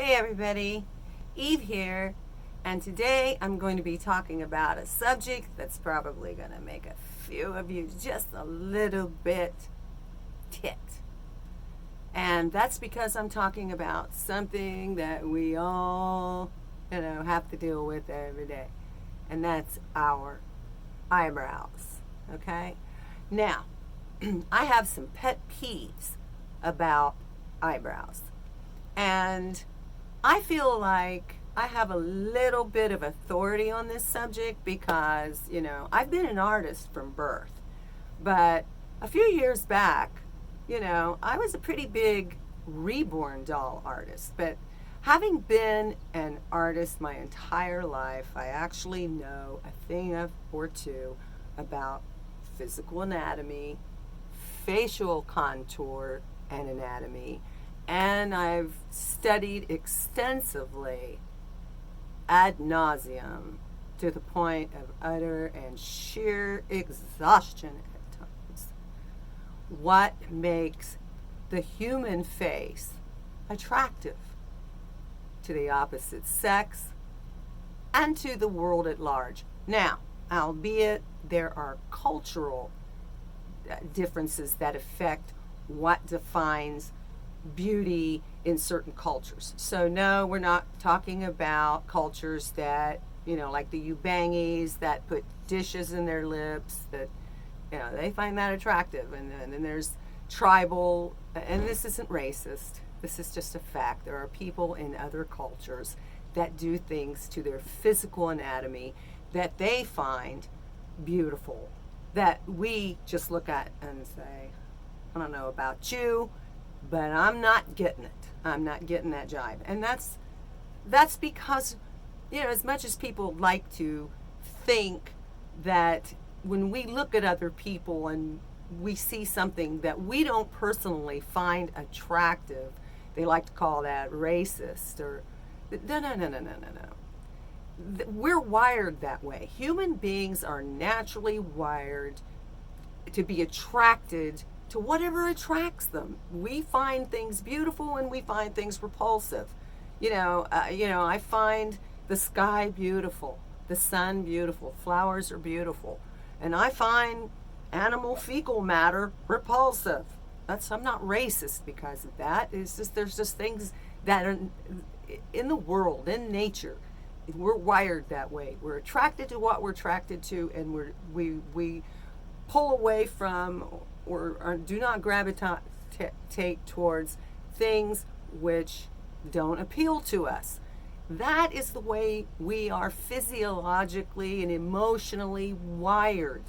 Hey everybody, Eve here, and today I'm going to be talking about a subject that's probably going to make a few of you just a little bit ticked. And that's because I'm talking about something that we all, have to deal with every day, and that's our eyebrows, okay? Now, I have some pet peeves about eyebrows. And I feel like I have a little bit of authority on this subject because, I've been an artist from birth. But a few years back, I was a pretty big reborn doll artist. But having been an artist my entire life, I actually know a thing or two about physical anatomy, facial contour and anatomy, and I've studied extensively ad nauseum to the point of utter and sheer exhaustion at times. What makes the human face attractive to the opposite sex and to the world at large? Now, albeit there are cultural differences that affect what defines beauty in certain cultures. So no, we're not talking about cultures that, like the Ubangis that put dishes in their lips that, they find that attractive. And then there's tribal, and this isn't racist. This is just a fact. There are people in other cultures that do things to their physical anatomy that they find beautiful, that we just look at and say, I don't know about you, but I'm not getting it. I'm not getting that jive. And that's because, as much as people like to think that when we look at other people and we see something that we don't personally find attractive, they like to call that racist or no. We're wired that way. Human beings are naturally wired to be attracted to whatever attracts them. We find things beautiful and we find things repulsive. I find the sky beautiful, the sun beautiful, flowers are beautiful, and I find animal fecal matter repulsive. I'm not racist because of that. It's just there's just things that are in the world, in nature. We're wired that way. We're attracted to what we're attracted to, and we pull away from or do not gravitate towards things which don't appeal to us. That is the way we are physiologically and emotionally wired.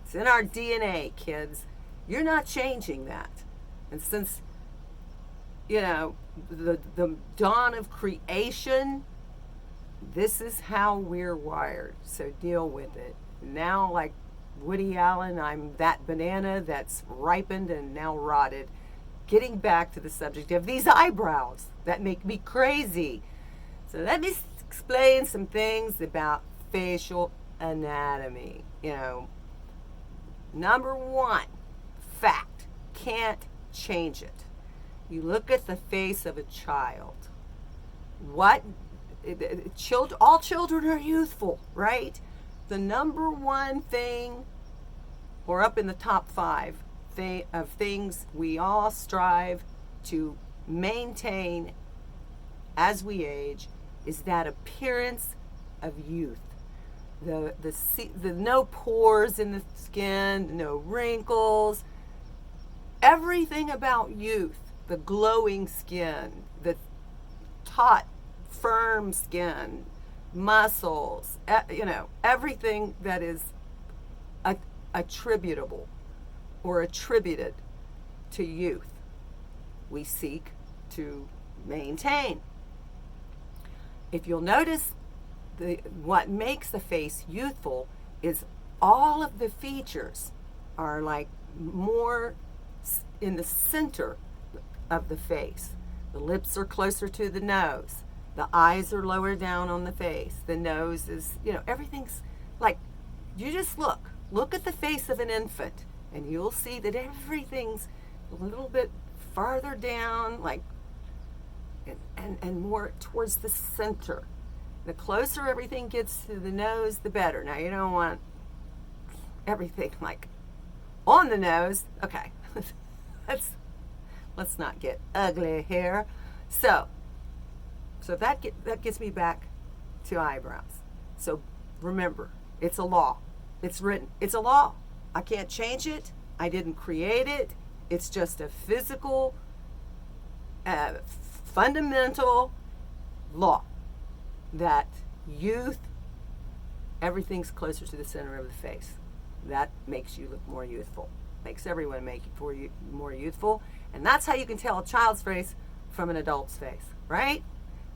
It's in our DNA, kids. You're not changing that. And since, the dawn of creation, this is how we're wired. So deal with it. Now, like Woody Allen, I'm that banana that's ripened and now rotted. Getting back to the subject of these eyebrows that make me crazy. So let me explain some things about facial anatomy. Number one, fact, can't change it. You look at the face of a child. All children are youthful, right? The number one thing, or up in the top five of things we all strive to maintain as we age, is that appearance of youth. The no pores in the skin, no wrinkles, everything about youth, the glowing skin, the taut, firm skin, muscles, everything that is attributable or attributed to youth, we seek to maintain. If you'll notice, what makes the face youthful is all of the features are like more in the center of the face. The lips are closer to the nose. The eyes are lower down on the face. The nose is, everything's like, you just look at the face of an infant and you'll see that everything's a little bit farther down, like, and more towards the center. The closer everything gets to the nose, the better. Now, you don't want everything like on the nose. Okay, let's not get ugly here. So that gets me back to eyebrows. So remember, it's a law. It's written. It's a law. I can't change it. I didn't create it. It's just a physical, fundamental law that everything's closer to the center of the face. That makes you look more youthful. Makes everyone more youthful. And that's how you can tell a child's face from an adult's face, right?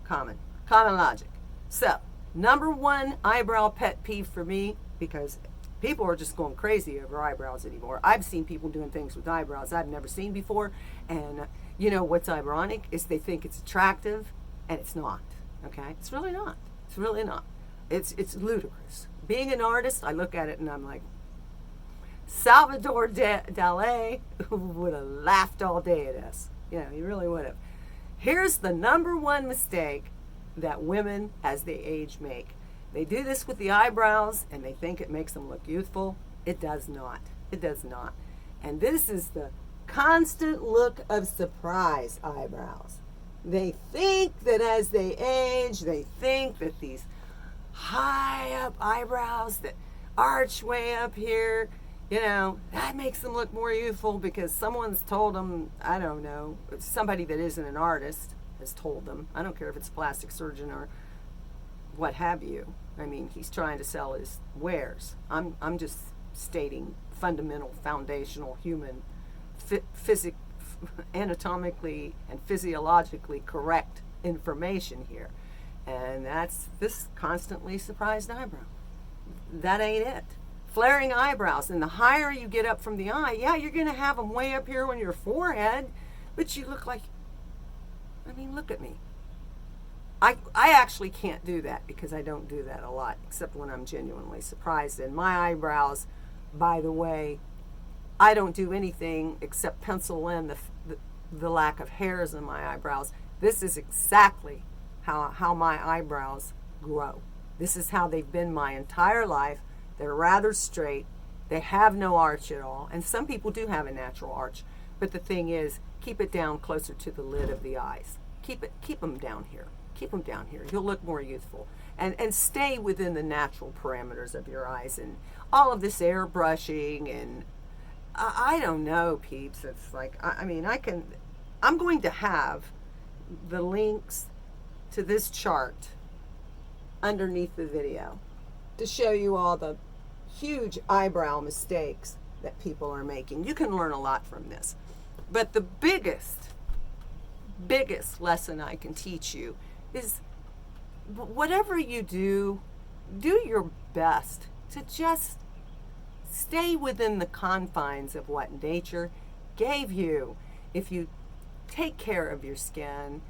Common logic. So, number one eyebrow pet peeve for me, because people are just going crazy over eyebrows anymore. I've seen people doing things with eyebrows I've never seen before. And you know what's ironic is they think it's attractive, and it's not. Okay? It's really not. It's really not. It's ludicrous. Being an artist, I look at it and I'm like, Salvador Dali would have laughed all day at us. Yeah, he really would have. Here's the number one mistake that women as they age make. They do this with the eyebrows and they think it makes them look youthful. It does not. It does not. And this is the constant look of surprise eyebrows. They think that as they age, they think that these high up eyebrows that arch way up here, that makes them look more youthful because someone's told them, I don't know, somebody that isn't an artist has told them. I don't care if it's a plastic surgeon or what have you. I mean, he's trying to sell his wares. I'm just stating fundamental, foundational, human, anatomically and physiologically correct information here. And that's this constantly surprised eyebrow. That ain't it. Flaring eyebrows, and the higher you get up from the eye, yeah, you're going to have them way up here on your forehead, but you look like, look at me. I actually can't do that because I don't do that a lot, except when I'm genuinely surprised. And my eyebrows, by the way, I don't do anything except pencil in the lack of hairs in my eyebrows. This is exactly how my eyebrows grow. This is how they've been my entire life. They're rather straight. They have no arch at all. And some people do have a natural arch. But the thing is, keep it down closer to the lid of the eyes. Keep them down here. Keep them down here. You'll look more youthful. And stay within the natural parameters of your eyes. And all of this airbrushing and I don't know, peeps. It's like, I'm going to have the links to this chart underneath the video to show you all the huge eyebrow mistakes that people are making. You can learn a lot from this. But the biggest lesson I can teach you is whatever you do your best to just stay within the confines of what nature gave you. If you take care of your skin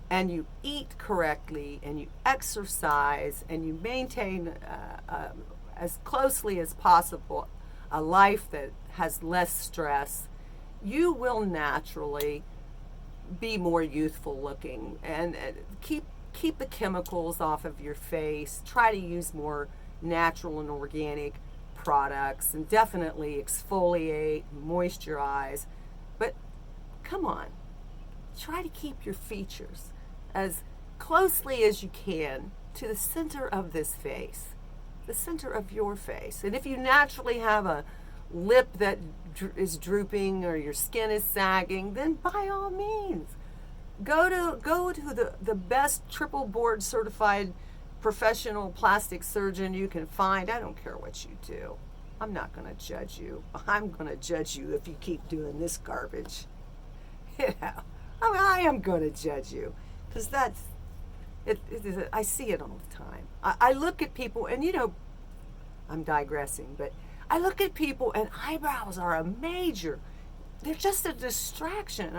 and you eat correctly and you exercise and you maintain as closely as possible a life that has less stress, you will naturally be more youthful looking. And keep the chemicals off of your face. Try to use more natural and organic products, and definitely exfoliate, moisturize. But come on, try to keep your features as closely as you can to the center of this face, the center of your face. And if you naturally have a lip that is drooping or your skin is sagging, then by all means, go to the best triple board certified professional plastic surgeon you can find. I don't care what you do. I'm not going to judge you. I'm going to judge you if you keep doing this garbage. I am going to judge you because I see it all the time. I look at people and, I'm digressing, but I look at people and eyebrows are they're just a distraction.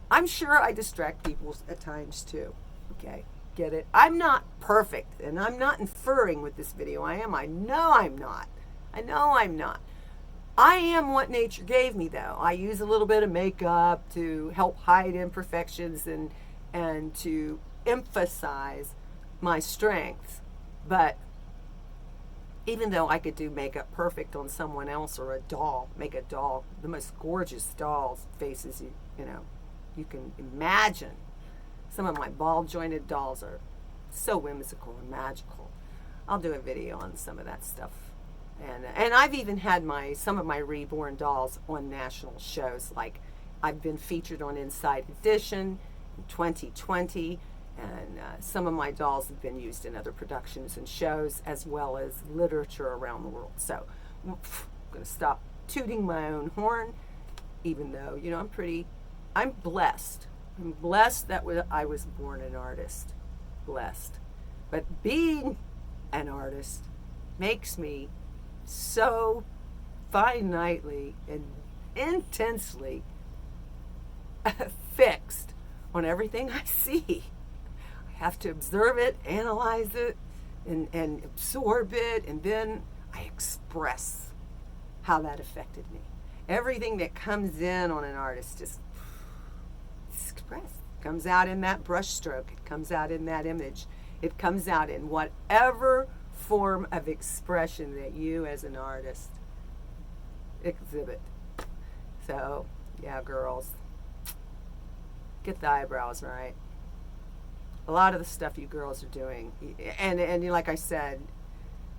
I'm sure I distract people at times too. Okay, get it? I'm not perfect, and I'm not inferring with this video. I know I'm not. I am what nature gave me, though. I use a little bit of makeup to help hide imperfections and and to emphasize my strengths. But even though I could do makeup perfect on someone else or a doll, make a doll, the most gorgeous dolls faces you can imagine. Some of my ball jointed dolls are so whimsical and magical. I'll do a video on some of that stuff. And I've even had some of my reborn dolls on national shows. Like I've been featured on Inside Edition in 2020, and some of my dolls have been used in other productions and shows, as well as literature around the world. So I'm going to stop tooting my own horn, even though, I'm blessed. I'm blessed that I was born an artist. Blessed. But being an artist makes me so finitely and intensely fixed on everything I see. I have to observe it, analyze it, and absorb it, and then I express how that affected me. Everything that comes in on an artist just expressed. Comes out in that brush stroke. It comes out in that image. It comes out in whatever form of expression that you as an artist exhibit. So, yeah, girls, get the eyebrows right. A lot of the stuff you girls are doing, and like I said,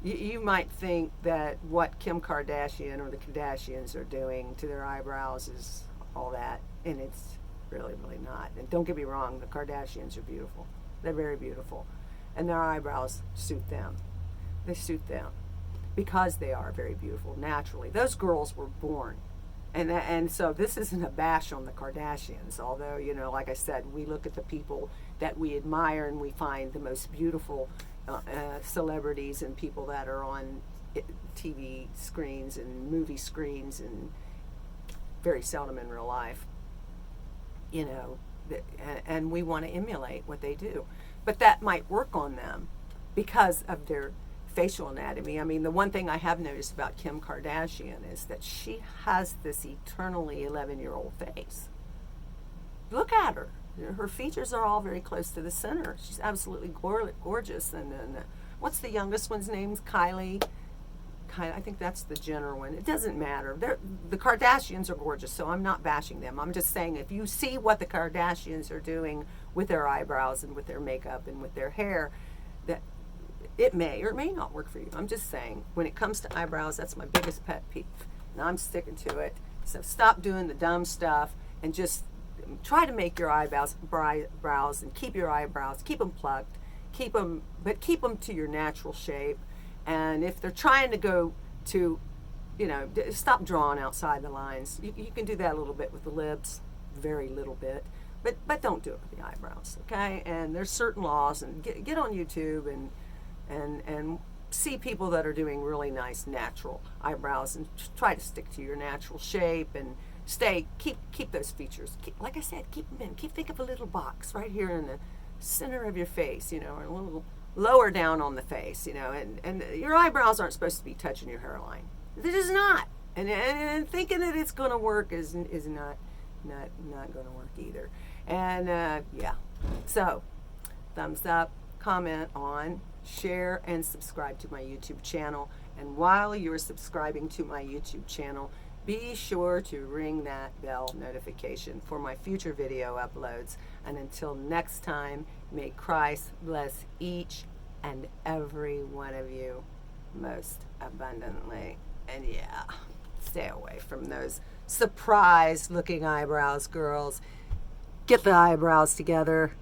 you might think that what Kim Kardashian or the Kardashians are doing to their eyebrows is all that, and it's really, really not. And don't get me wrong, the Kardashians are beautiful. They're very beautiful. And their eyebrows suit them. They suit them because they are very beautiful naturally. Those girls were born. And so this isn't a bash on the Kardashians, although, like I said, we look at the people that we admire and we find the most beautiful celebrities and people that are on TV screens and movie screens and very seldom in real life. And we want to emulate what they do. But that might work on them because of their facial anatomy. I mean, the one thing I have noticed about Kim Kardashian is that she has this eternally 11-year-old face. Look at her. Her features are all very close to the center. She's absolutely gorgeous. And then, what's the youngest one's name? Kylie. I think that's the Jenner one. It doesn't matter. The Kardashians are gorgeous, so I'm not bashing them. I'm just saying if you see what the Kardashians are doing with their eyebrows and with their makeup and with their hair, that it may or may not work for you. I'm just saying, when it comes to eyebrows, that's my biggest pet peeve. And I'm sticking to it. So stop doing the dumb stuff and just try to make your eyebrows and keep your eyebrows, keep them plucked, keep them to your natural shape. And if they're trying to go to, stop drawing outside the lines. You can do that a little bit with the lips, very little bit, but don't do it with the eyebrows, okay? And there's certain laws, and get on YouTube and see people that are doing really nice natural eyebrows and try to stick to your natural shape and keep those features. Like I said, keep them in. Think of a little box right here in the center of your face, or a little lower down on the face, and your eyebrows aren't supposed to be touching your hairline. They're just not. And thinking that it's going to work is not going to work either. And yeah, so thumbs up, comment on, share, and subscribe to my YouTube channel. And while you're subscribing to my YouTube channel, be sure to ring that bell notification for my future video uploads. And until next time, may Christ bless each and every one of you most abundantly. And yeah, stay away from those surprised looking eyebrows, girls. Get the eyebrows together.